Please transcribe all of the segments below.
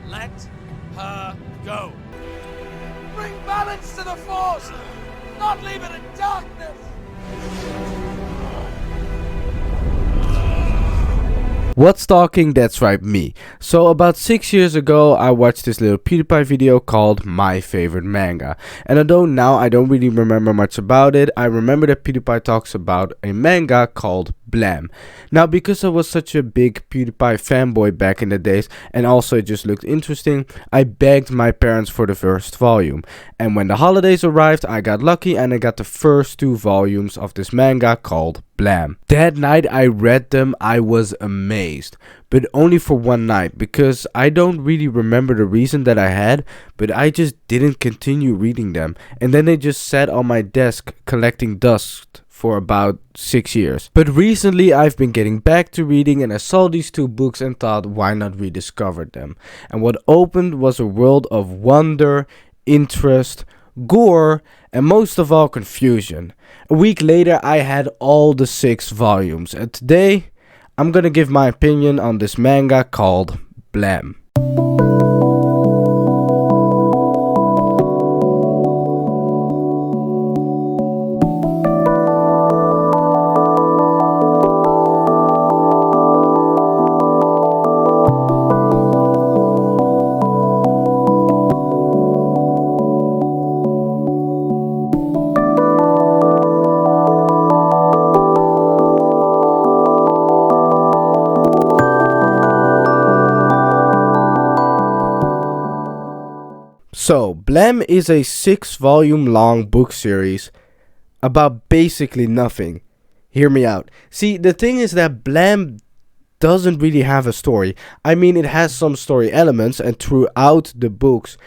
Let her go. Bring balance to the force, not leave it in darkness. What's talking? That's right, me. So about 6 years ago, I watched this little PewDiePie video called My Favorite Manga. And although now I don't really remember much about it, I remember that PewDiePie talks about a manga called Blam. Now, because I was such a big PewDiePie fanboy back in the days, and also it just looked interesting, I begged my parents for the first volume. And when the holidays arrived, I got lucky and I got the first 2 volumes of this manga called Blam. That night I read them, I was amazed. But only for one night, because I don't really remember the reason that I had, but I just didn't continue reading them. And then they just sat on my desk collecting dust for about 6 years. But recently I've been getting back to reading and I saw these 2 books and thought, why not rediscover them? And what opened was a world of wonder, interest, gore, and most of all confusion. A week later I had all the 6 volumes, and today I'm gonna give my opinion on this manga called Blam. So, Blam is a 6-volume long book series about basically nothing. Hear me out. See, the thing is that Blam doesn't really have a story. I mean, it has some story elements, and throughout the books,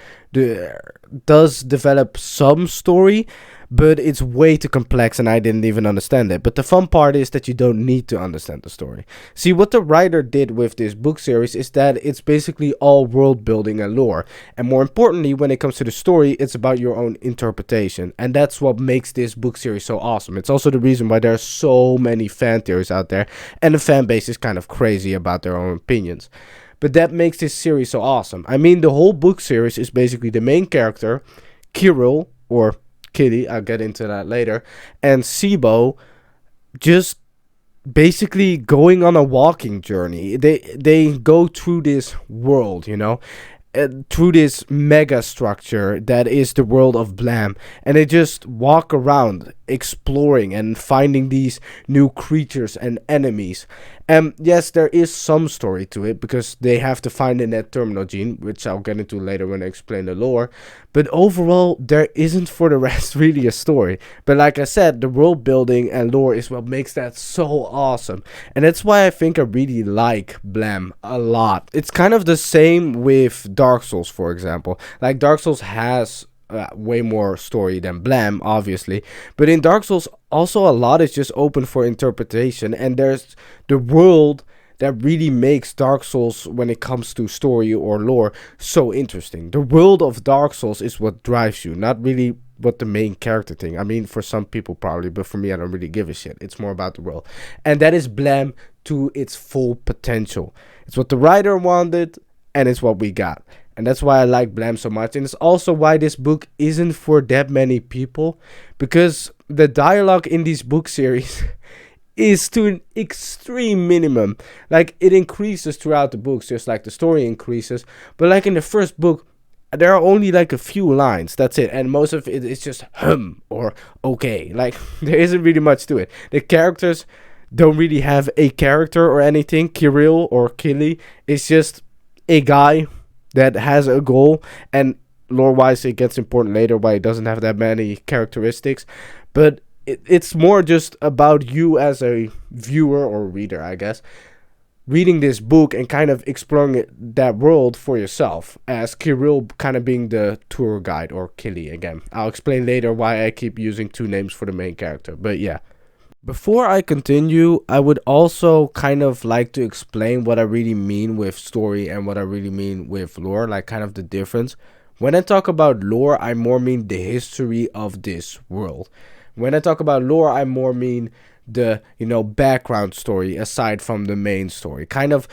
does develop some story, but it's way too complex and I didn't even understand it. But the fun part is that you don't need to understand the story. See, what the writer did with this book series is that it's basically all world building and lore. And more importantly, when it comes to the story, it's about your own interpretation. And that's what makes this book series so awesome. It's also the reason why there are so many fan theories out there, and the fan base is kind of crazy about their own opinions. But that makes this series so awesome. I mean, the whole book series is basically the main character, Kirill, or Kitty, I'll get into that later, and Sibo just basically going on a walking journey. They go through this world, you know, through this mega structure that is the world of Blam, and they just walk around exploring and finding these new creatures and enemies. And yes, there is some story to it because they have to find the net terminal gene, which I'll get into later when I explain the lore. But overall, there isn't for the rest really a story. But like I said, the world building and lore is what makes that so awesome. And that's why I think I really like Blam a lot. It's kind of the same with Dark Souls, for example. Like Dark Souls has way more story than Blam, obviously, but in Dark Souls also a lot is just open for interpretation, and there's the world that really makes Dark Souls, when it comes to story or lore, so interesting. The world of Dark Souls is what drives you, not really what the main character thing. I mean, for some people probably, but for me I don't really give a shit. It's more about the world, and that is Blam to its full potential. It's what the writer wanted, and it's what we got. And that's why I like Blam so much. And it's also why this book isn't for that many people, because the dialogue in this book series is to an extreme minimum. Like, it increases throughout the books, just like the story increases. But like in the first book, there are only like a few lines. That's it. And most of it is just or okay. Like, there isn't really much to it. The characters don't really have a character or anything. Kirill or Killy is just a guy that has a goal, and lore wise it gets important later why it doesn't have that many characteristics, but it's more just about you as a viewer or reader, I guess, reading this book and kind of exploring that world for yourself, as Kirill kind of being the tour guide, or Killy again. I'll explain later why I keep using 2 names for the main character, but yeah. Before I continue, I would also kind of like to explain what I really mean with story and what I really mean with lore, like kind of the difference. When I talk about lore, I more mean the history of this world. When I talk about lore, I more mean the, background story aside from the main story. Kind of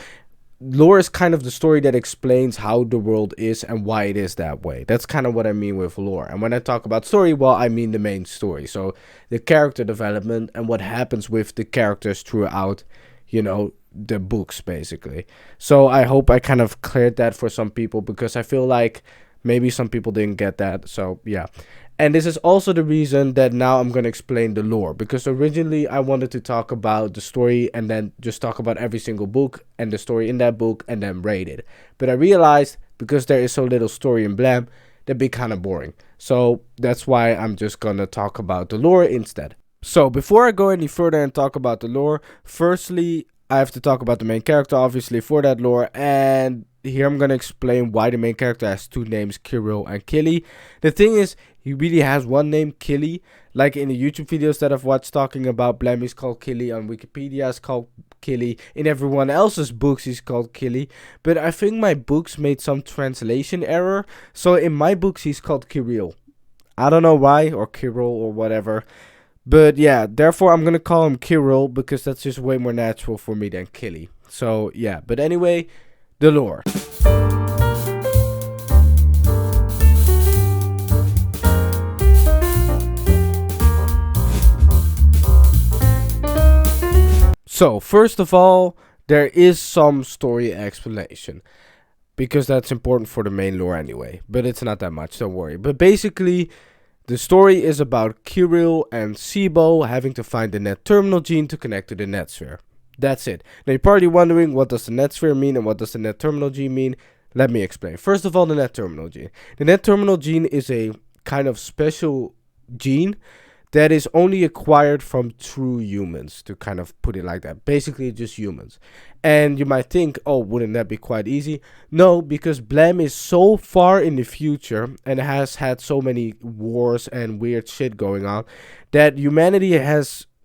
lore is kind of the story that explains how the world is and why it is that way. That's kind of what I mean with lore. And when I talk about story, well, I mean the main story. So the character development and what happens with the characters throughout, the books, basically. So I hope I kind of cleared that for some people, because I feel like maybe some people didn't get that. So yeah. And this is also the reason that now I'm going to explain the lore, because originally I wanted to talk about the story and then just talk about every single book and the story in that book and then rate it. But I realized, because there is so little story in Blam, that'd be kind of boring. So that's why I'm just going to talk about the lore instead. So before I go any further and talk about the lore, firstly, I have to talk about the main character, obviously, for that lore. And here I'm going to explain why the main character has two names, Kirill and Killy. The thing is, he really has one name, Killy. Like in the YouTube videos that I've watched talking about Blam, he's called Killy. On Wikipedia, it's called Killy. In everyone else's books, he's called Killy. But I think my books made some translation error. So in my books, he's called Kirill. I don't know why, or Kirill, or whatever. But yeah, therefore I'm going to call him Kirill, because that's just way more natural for me than Killy. So yeah, but anyway, the lore. So, first of all, there is some story explanation, because that's important for the main lore anyway, but it's not that much, don't worry. But basically, the story is about Kirill and Sibo having to find the net terminal gene to connect to the net sphere. That's it. Now you're probably wondering, what does the net sphere mean and what does the net terminal gene mean? Let me explain. First of all, the net terminal gene. The net terminal gene is a kind of special gene that is only acquired from true humans, to kind of put it like that. Basically, just humans. And you might think, oh, wouldn't that be quite easy? No, because Blam is so far in the future and has had so many wars and weird shit going on that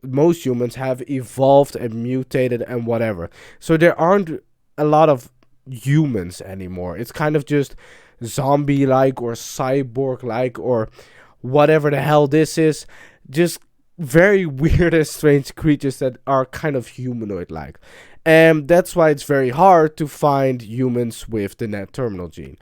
most humans have evolved and mutated and whatever. So there aren't a lot of humans anymore. It's kind of just zombie-like or cyborg-like or whatever the hell this is. Just very weird and strange creatures that are kind of humanoid-like. And that's why it's very hard to find humans with the net terminal gene.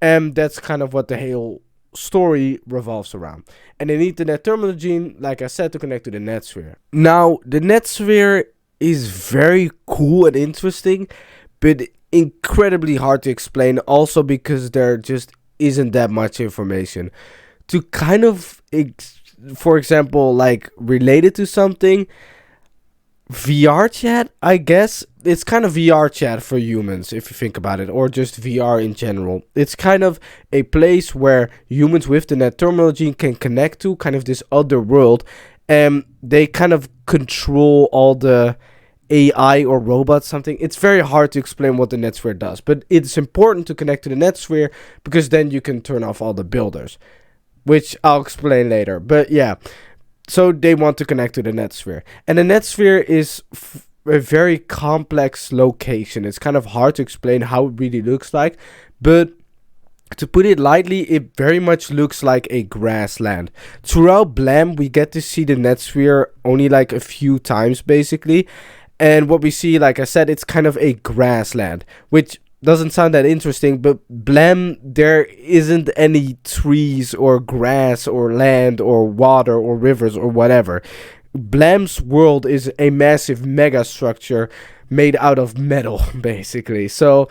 And that's kind of what the whole story revolves around. And they need the net terminal gene, like I said, to connect to the net sphere. Now, the net sphere is very cool and interesting, but incredibly hard to explain, also because there just isn't that much information. To kind of for example, like related to something, VR chat, I guess. It's kind of VR chat for humans, if you think about it, or just VR in general. It's kind of a place where humans with the net terminal gene can connect to, kind of this other world, and they kind of control all the AI or robots, something. It's very hard to explain what the net sphere does, but it's important to connect to the net sphere, because then you can turn off all the builders, which I'll explain later. But yeah, so they want to connect to the net sphere. And the net sphere is a very complex location. It's kind of hard to explain how it really looks like. But to put it lightly, it very much looks like a grassland. Throughout Blam, we get to see the net sphere only like a few times, basically. And what we see, like I said, it's kind of a grassland, which doesn't sound that interesting, but Blam, there isn't any trees or grass or land or water or rivers or whatever. Blam's world is a massive mega structure made out of metal, basically. So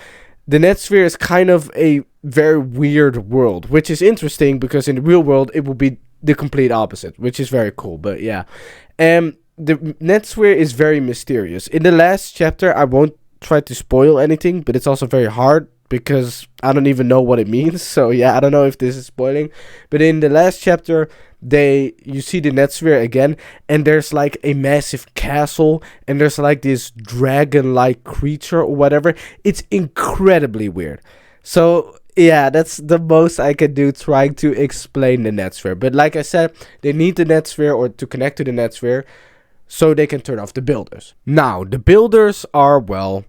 the net sphere is kind of a very weird world, which is interesting because in the real world it will be the complete opposite, which is very cool. But yeah, the net sphere is very mysterious. In the last chapter, I won't try to spoil anything, but it's also very hard because I don't even know what it means. So yeah, I don't know if this is spoiling, but in the last chapter you see the net sphere again, and there's like a massive castle, and there's like this dragon-like creature or whatever. It's incredibly weird. So yeah, that's the most I can do trying to explain the net sphere. But like I said, they need the net sphere or to connect to the net sphere so they can turn off the builders. Now, the builders are, well,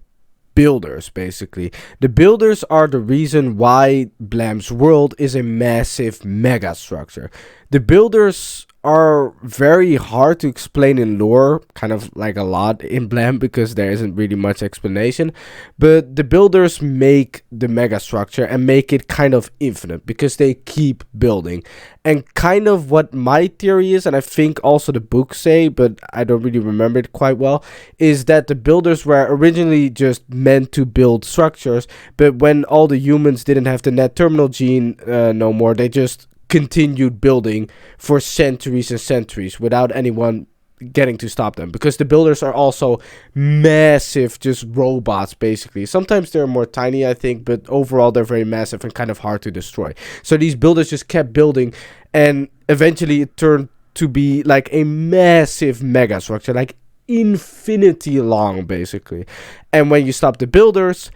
builders, basically. The builders are the reason why Blam's world is a massive mega structure. The builders are very hard to explain in lore, kind of like a lot in Blam, because there isn't really much explanation. But the builders make the mega structure and make it kind of infinite because they keep building. And kind of what my theory is, and I think also the books say, but I don't really remember it quite well, is that the builders were originally just meant to build structures, but when all the humans didn't have the net terminal gene no more, they just continued building for centuries and centuries without anyone getting to stop them, because the builders are also massive, just robots basically. Sometimes they're more tiny, I think, but overall they're very massive and kind of hard to destroy. So these builders just kept building, and eventually it turned to be like a massive mega structure, like infinity long basically. And when you stop the builders,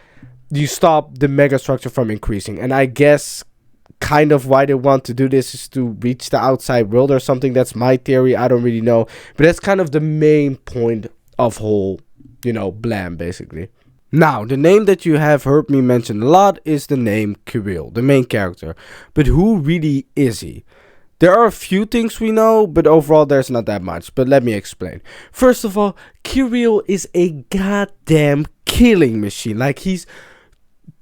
you stop the mega structure from increasing. And I guess kind of why they want to do this is to reach the outside world or something. That's my theory. I don't really know, but that's kind of the main point of whole, Blam basically. Now, the name that you have heard me mention a lot is the name Kirill, the main character. But who really is he? There are a few things we know, but overall there's not that much. But let me explain. First of all, Kirill is a goddamn killing machine. Like, he's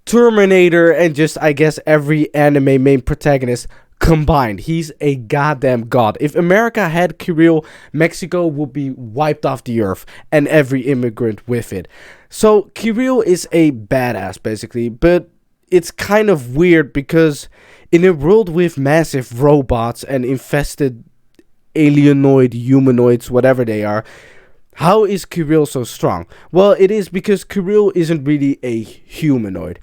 Terminator and just, I guess, every anime main protagonist combined. He's a goddamn god. If America had Kirill, Mexico would be wiped off the earth, and every immigrant with it. So Kirill is a badass basically, but it's kind of weird because in a world with massive robots and infested alienoid humanoids, whatever they are, how is Kirill so strong? Well, it is because Kirill isn't really a humanoid.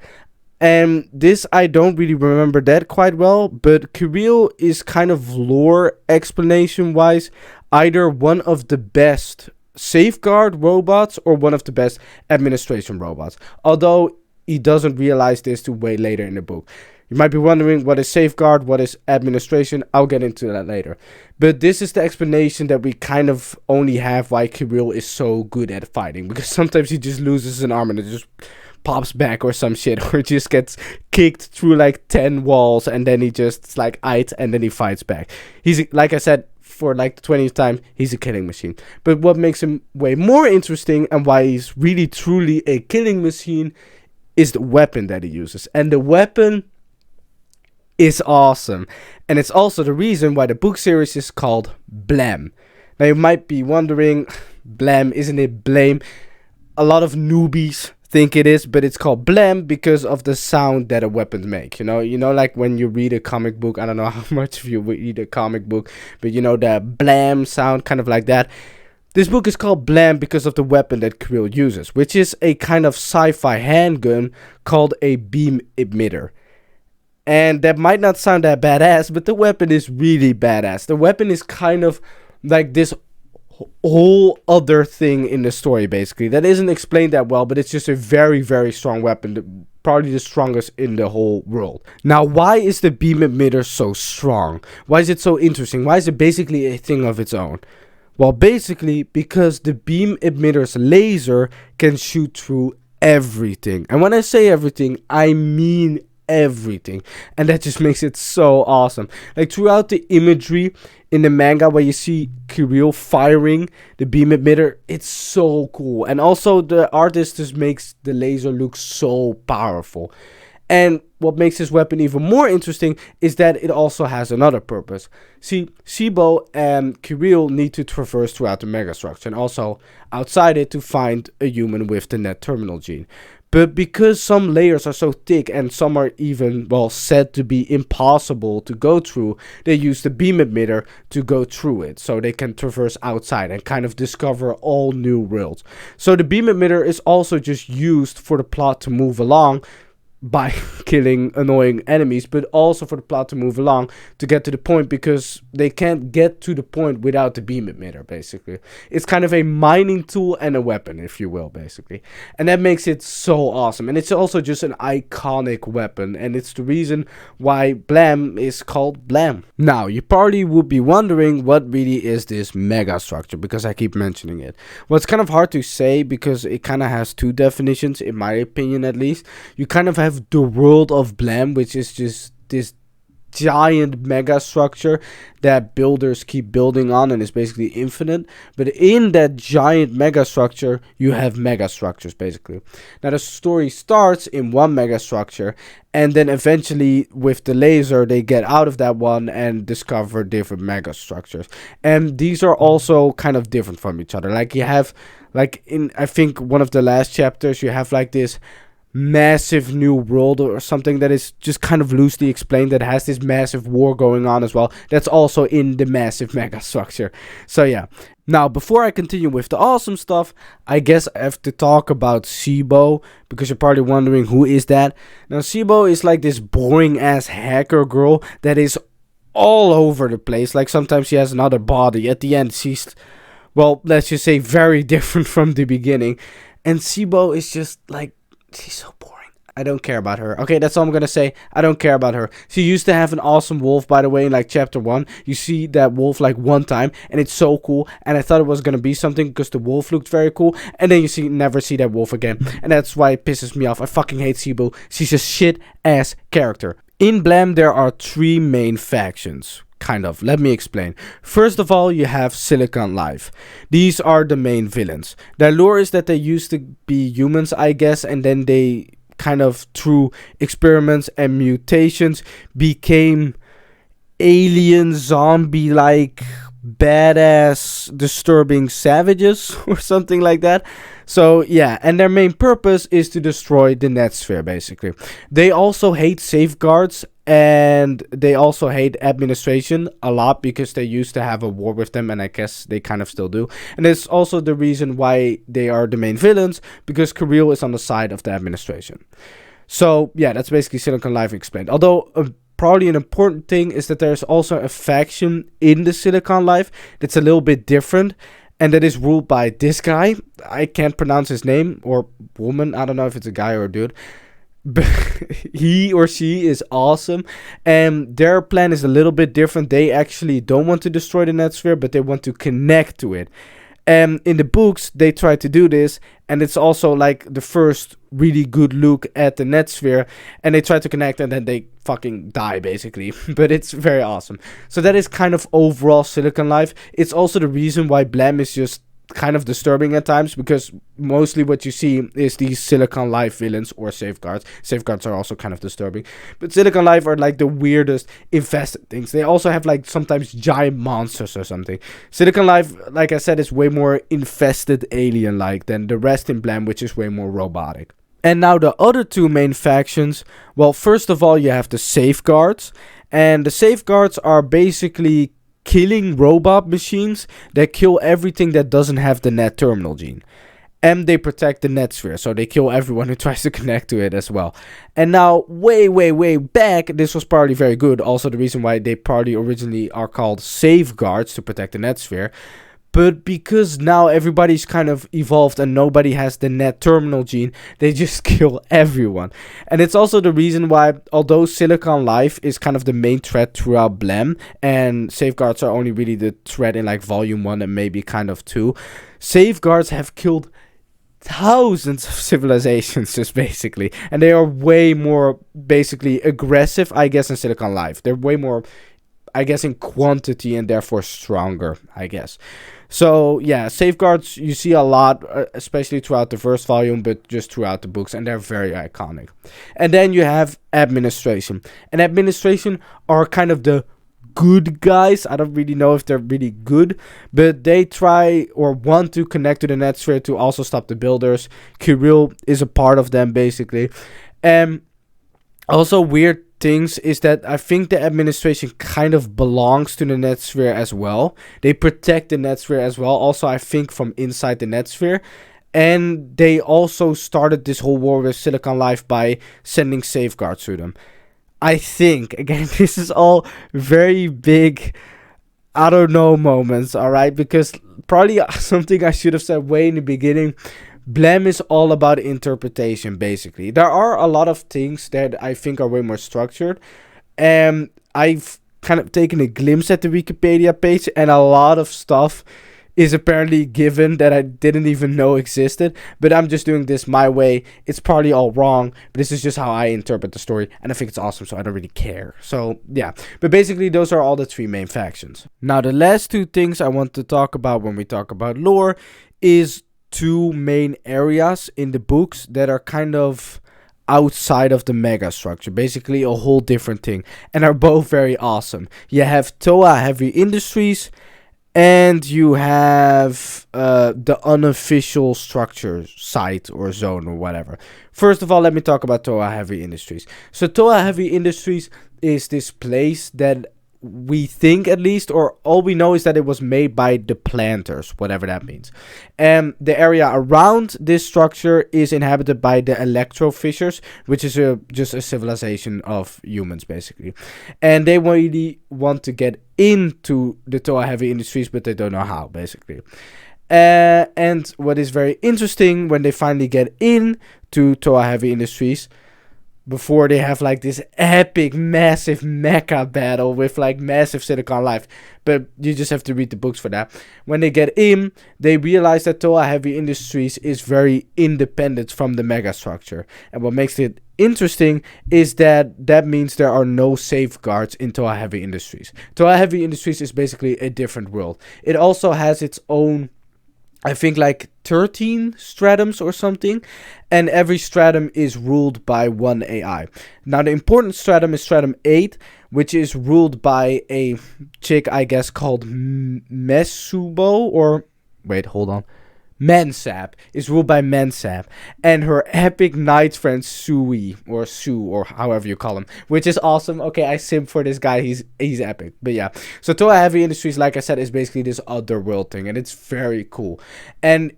And this, I don't really remember that quite well, but Kirill is kind of lore explanation wise either one of the best safeguard robots or one of the best administration robots. Although he doesn't realize this till way later in the book. You might be wondering what is safeguard, what is administration. I'll get into that later. But this is the explanation that we kind of only have why Kirill is so good at fighting. Because sometimes he just loses an arm and it just pops back or some shit. Or just gets kicked through like 10 walls and then he just like aight and then he fights back. He's, like I said, for like the 20th time, he's a killing machine. But what makes him way more interesting and why he's really truly a killing machine is the weapon that he uses. And the weapon is awesome, and it's also the reason why the book series is called Blam. Now you might be wondering, Blam, isn't it blame? A lot of newbies think it is, but it's called Blam because of the sound that a weapon make. Like when you read a comic book, I don't know how much of you read a comic book, but the Blam sound, kind of like that. This book is called Blam because of the weapon that Kirill uses, which is a kind of sci-fi handgun called a beam emitter. And that might not sound that badass, but the weapon is really badass. The weapon is kind of like this whole other thing in the story, basically. That isn't explained that well, but it's just a very, very strong weapon. Probably the strongest in the whole world. Now, why is the beam emitter so strong? Why is it so interesting? Why is it basically a thing of its own? Well, basically, because the beam emitter's laser can shoot through everything. And when I say everything, I mean everything, and that just makes it so awesome. Like throughout the imagery in the manga where you see Kirill firing the beam emitter, it's so cool. And also the artist just makes the laser look so powerful. And what makes this weapon even more interesting is that it also has another purpose. See, Shibo and Kirill need to traverse throughout the megastructure and also outside it to find a human with the net terminal gene. But because some layers are so thick and some are even, said to be impossible to go through, they use the beam emitter to go through it so they can traverse outside and kind of discover all new worlds. So the beam emitter is also just used for the plot to move along by killing annoying enemies, but also for the plot to move along to get to the point, because they can't get to the point without the beam emitter, basically. It's kind of a mining tool and a weapon, if you will, basically. And that makes it so awesome. And it's also just an iconic weapon, and it's the reason why Blam is called Blam. Now, you probably would be wondering what really is this mega structure, because I keep mentioning it. Well, it's kind of hard to say because it kind of has two definitions, in my opinion at least. You kind of have the world of Blam, which is just this giant mega structure that builders keep building on, and it's basically infinite. But in that giant mega structure, you have mega structures basically. Now the story starts in one mega structure, and then eventually with the laser they get out of that one and discover different mega structures. And these are also kind of different from each other. Like you have, like in I think one of the last chapters, you have like this massive new world or something that is just kind of loosely explained, that has this massive war going on as well, that's also in the massive mega structure. So yeah, now before I continue with the awesome stuff, I guess I have to talk about Sibo, because you're probably wondering who is that. Now Sibo is like this boring ass hacker girl that is all over the place. Like sometimes she has another body, at the end she's, well, let's just say very different from the beginning. And Sibo is just like, she's so boring. I don't care about her. Okay, that's all I'm gonna say. I don't care about her. She used to have an awesome wolf, by the way, in like chapter 1. You see that wolf like one time, and it's so cool. And I thought it was gonna be something because the wolf looked very cool. And then you never see that wolf again. And that's why it pisses me off. I fucking hate Sibo. She's a shit ass character. In Blam, there are 3 main factions. Kind of. Let me explain. First of all, you have Silicon Life. These are the main villains. Their lore is that they used to be humans, I guess, and then they kind of, through experiments and mutations, became alien zombie-like badass disturbing savages or something like that. So yeah, and their main purpose is to destroy the Netsphere basically. They also hate safeguards, and they also hate administration a lot because they used to have a war with them, and I guess they kind of still do. And it's also the reason why they are the main villains, because Kirill is on the side of the administration. So yeah, that's basically Silicon Life explained. Although probably an important thing is that there's also a faction in the Silicon Life that's a little bit different, and that is ruled by this guy. I can't pronounce his name, or woman, I don't know if it's a guy or a dude, but he or she is awesome, and their plan is a little bit different. They actually don't want to destroy the Netsphere, but they want to connect to it. And in the books, they try to do this, and it's also like the first really good look at the Netsphere, and they try to connect, and then they fucking die, basically. But it's very awesome. So that is kind of overall Silicon Life. It's also the reason why Blam is just kind of disturbing at times, because mostly what you see is these Silicon Life villains or safeguards. Safeguards are also kind of disturbing, but Silicon Life are like the weirdest infested things. They also have like sometimes giant monsters or something. Silicon Life, like I said, is way more infested alien like than the rest in Blam, which is way more robotic. And now the other 2 main factions, well, first of all you have the safeguards, and the safeguards are basically killing robot machines that kill everything that doesn't have the net terminal gene. And they protect the Netsphere, so they kill everyone who tries to connect to it as well. And now, way back, this was probably very good. Also the reason why they probably originally are called safeguards, to protect the Netsphere. But because now everybody's kind of evolved and nobody has the net terminal gene, they just kill everyone. And it's also the reason why, although Silicon Life is kind of the main threat throughout Blam, and safeguards are only really the threat in like volume 1 and maybe kind of 2, safeguards have killed thousands of civilizations just basically, and they are way more basically aggressive, I guess, in Silicon Life. They're way more, I guess, in quantity, and therefore stronger, I guess. So yeah, safeguards you see a lot, especially throughout the first volume, but just throughout the books, and they're very iconic. And then you have administration, and administration are kind of the good guys. I don't really know if they're really good, but they try or want to connect to the Netsphere to also stop the builders. Kirill is a part of them basically. And also weird things is that I think the administration kind of belongs to the Netsphere as well. They protect the Netsphere as well, also I think from inside the Netsphere. And they also started this whole war with Silicon Life by sending safeguards to them. I think, again, this is all very big, I don't know moments, alright? Because probably something I should have said way in the beginning, Blam is all about interpretation, basically. There are a lot of things that I think are way more structured. And I've kind of taken a glimpse at the Wikipedia page, and a lot of stuff is apparently given that I didn't even know existed, but I'm just doing this my way. It's probably all wrong, but this is just how I interpret the story, and I think it's awesome, so I don't really care. So yeah, but basically those are all the three main factions. Now the last two things I want to talk about when we talk about lore is two main areas in the books that are kind of outside of the mega structure, basically a whole different thing, and are both very awesome. You have Toa Heavy Industries, and you have the unofficial structure site or zone or whatever. First of all, let me talk about Toa Heavy Industries. So Toa Heavy Industries is this place that we think, at least, or all we know is that it was made by the planters, whatever that means. And the area around this structure is inhabited by the Electrofishers, which is just a civilization of humans, basically. And they really want to get into the Toa Heavy Industries, but they don't know how, basically. And what is very interesting, when they finally get in to Toa Heavy Industries, before they have like this epic massive mecha battle with like massive Silicon Life, but you just have to read the books for that. When they get in, they realize that Toa Heavy Industries is very independent from the mega structure, and what makes it interesting is that means there are no safeguards in Toa Heavy Industries. Toa Heavy Industries is basically a different world. It also has its own, I think, like 13 stratums or something, and every stratum is ruled by one AI. Now the important stratum is stratum 8, which is ruled by a chick, I guess, called Mesubo, or wait, hold on. Mensab is ruled by Mensab, and her epic knight friend Sui, or Su, or however you call him, which is awesome. Okay, I simp for this guy, he's epic. But yeah, so Toa Heavy Industries, like I said, is basically this other world thing, and it's very cool. And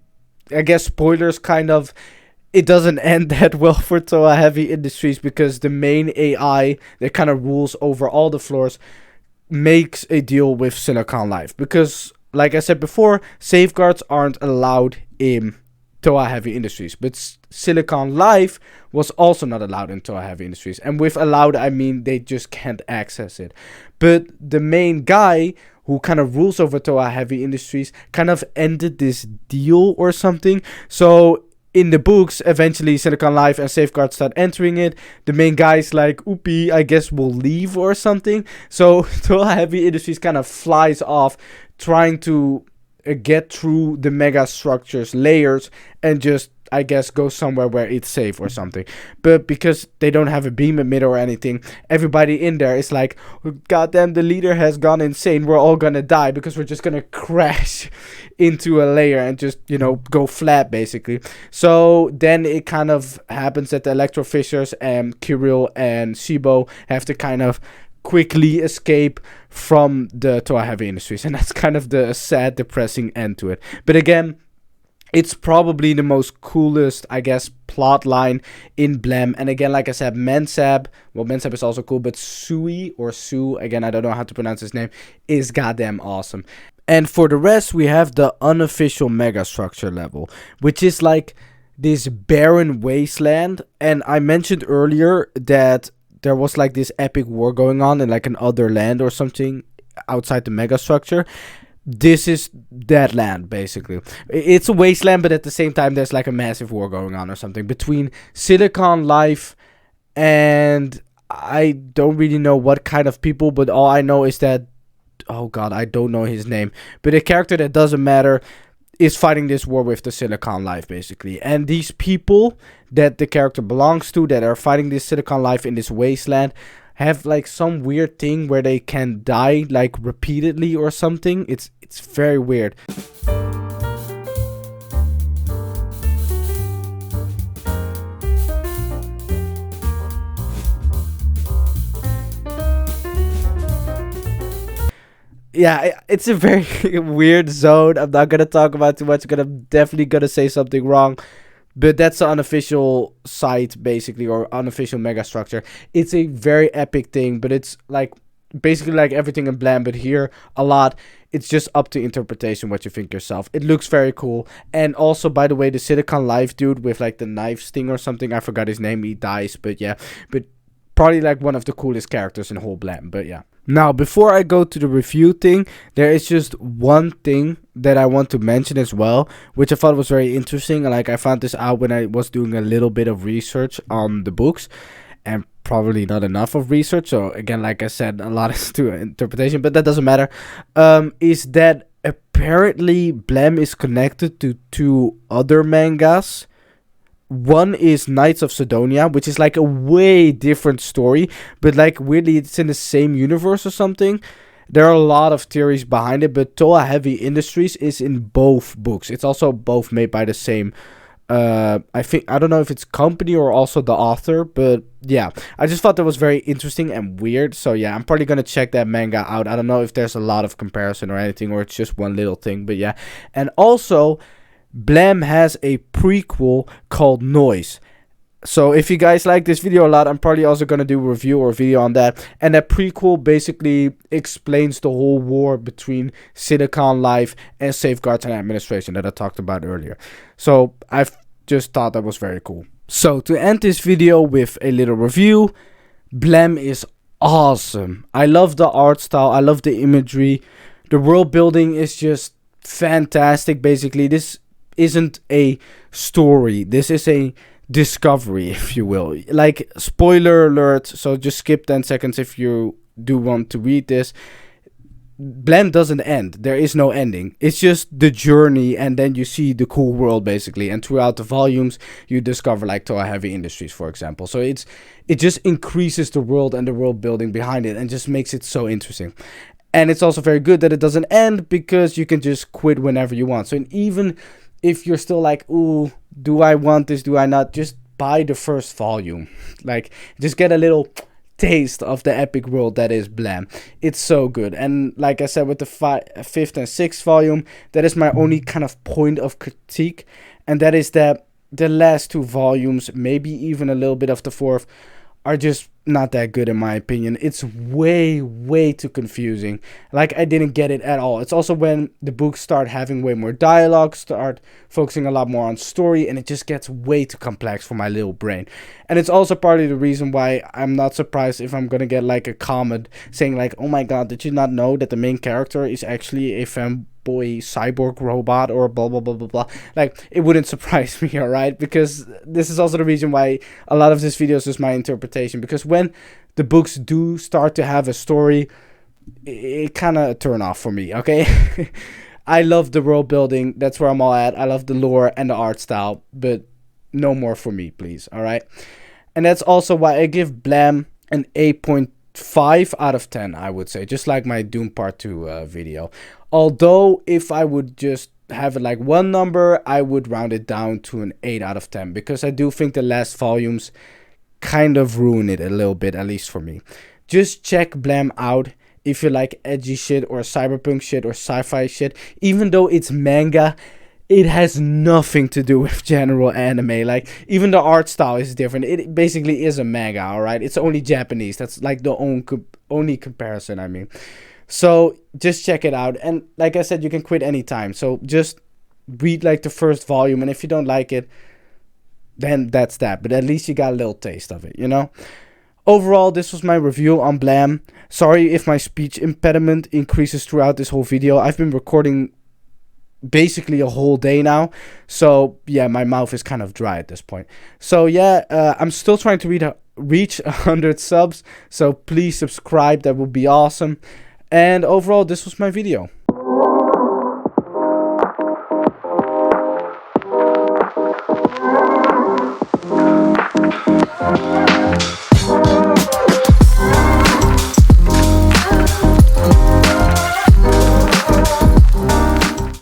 I guess spoilers, kind of, it doesn't end that well for Toa Heavy Industries, because the main AI that kind of rules over all the floors makes a deal with Silicon Life, because like I said before, safeguards aren't allowed in Toa Heavy Industries, but Silicon Life was also not allowed in Toa Heavy Industries. And with allowed, I mean they just can't access it. But the main guy who kind of rules over Toa Heavy Industries kind of ended this deal or something. So in the books, eventually Silicon Life and Safeguard start entering it. The main guy's like, oopie, I guess we'll leave or something. So Toa Heavy Industries kind of flies off, trying to get through the mega structures layers and just, I guess, go somewhere where it's safe or something. But because they don't have a beam emitter or anything, everybody in there is like, goddamn, the leader has gone insane, we're all gonna die because we're just gonna crash into a layer and just, you know, go flat, basically. So then it kind of happens that the Electrofishers and Kirill and Shibo have to kind of quickly escape from the Toa Heavy Industries, and that's kind of the sad, depressing end to it. But again, it's probably the most coolest, I guess, plot line in Blam. And again, like I said, Mensab is also cool, but Sui, or Su, again, I don't know how to pronounce his name, is goddamn awesome. And for the rest, we have the unofficial mega structure level, which is like this barren wasteland. And I mentioned earlier that there was like this epic war going on in like an other land or something outside the mega structure. This is that land, basically. It's a wasteland, but at the same time there's like a massive war going on or something between Silicon Life and I don't really know what kind of people, but all I know is that, oh god, I don't know his name, but a character that doesn't matter is fighting this war with the Silicon Life, basically. And these people that the character belongs to, that are fighting this Silicon Life in this wasteland, have like some weird thing where they can die like repeatedly or something. It's very weird. Yeah, it's a very weird zone. I'm not gonna talk about too much. I'm definitely gonna say something wrong. But that's the unofficial site, basically, or unofficial mega structure. It's a very epic thing, but it's like basically like everything in Blam, but here a lot. It's just up to interpretation what you think yourself. It looks very cool. And also, by the way, the Silicon Life dude with like the knife sting or something, I forgot his name, he dies, but yeah. But probably like one of the coolest characters in whole Blam. But yeah. Now, before I go to the review thing, there is just one thing that I want to mention as well, which I thought was very interesting. Like, I found this out when I was doing a little bit of research on the books, and probably not enough of research. So again, like I said, a lot is to interpretation, but that doesn't matter. Is that apparently Blam is connected to 2 other mangas. One is Knights of Sidonia, which is like a way different story, but like weirdly it's in the same universe or something. There are a lot of theories behind it, but Toa Heavy Industries is in both books. It's also both made by the same I don't know if it's company or also the author, but yeah, I just thought that was very interesting and weird. So yeah, I'm probably gonna check that manga out. I don't know if there's a lot of comparison or anything, or it's just one little thing, but yeah. And also Blam has a prequel called Noise. So if you guys like this video a lot, I'm probably also going to do a review or a video on that. And that prequel basically explains the whole war between Silicon Life and Safeguards and Administration that I talked about earlier. So I've just thought that was very cool. So to end this video with a little review, Blam is awesome. I love the art style. I love the imagery. The world building is just fantastic. Basically, this isn't a story. This is a discovery, if you will. Like, spoiler alert, so just skip 10 seconds if you do want to read this. Blam doesn't end. There is no ending. It's just the journey, and then you see the cool world, basically. And throughout the volumes, you discover, like, Toa Heavy Industries, for example. So it just increases the world and the world building behind it, and just makes it so interesting. And it's also very good that it doesn't end, because you can just quit whenever you want. So even if you're still like, ooh, do I want this, do I not, just buy the first volume. Like, just get a little taste of the epic world that is Blam. It's so good. And like I said, with the 5th and 6th volume, that is my only kind of point of critique, and that is that the last 2 volumes, maybe even a little bit of the 4th, are just not that good in my opinion. It's way too confusing. Like, I didn't get it at all. It's also when the books start having way more dialogue, start focusing a lot more on story, and it just gets way too complex for my little brain. And it's also partly the reason why I'm not surprised if I'm gonna get like a comment saying like, oh my god, did you not know that the main character is actually a femboy cyborg robot, or blah blah blah blah blah. Like, it wouldn't surprise me, alright? Because this is also the reason why a lot of this video is just my interpretation, because when the books do start to have a story, it kind of turn off for me, okay? I love the world building, that's where I'm all at. I love the lore and the art style, but no more for me, please, alright? And that's also why I give Blam an 8.5 out of 10, I would say, just like my Doom Part 2 video. Although, if I would just have it like one number, I would round it down to an 8 out of 10, because I do think the last volumes kind of ruin it a little bit, at least for me. Just check Blam out if you like edgy shit or cyberpunk shit or sci-fi shit. Even though it's manga, it has nothing to do with general anime. Like, even the art style is different. It basically is a manga, alright? It's only Japanese. That's like the only comparison, I mean. So just check it out. And like I said, you can quit anytime. So just read like the first volume, and if you don't like it, then that's that. But at least you got a little taste of it, you know? Overall, this was my review on Blam. Sorry if my speech impediment increases throughout this whole video. I've been recording basically a whole day now, so yeah, my mouth is kind of dry at this point. So yeah, I'm still trying to reach 100 subs, so please subscribe. That would be awesome. And overall, this was my video.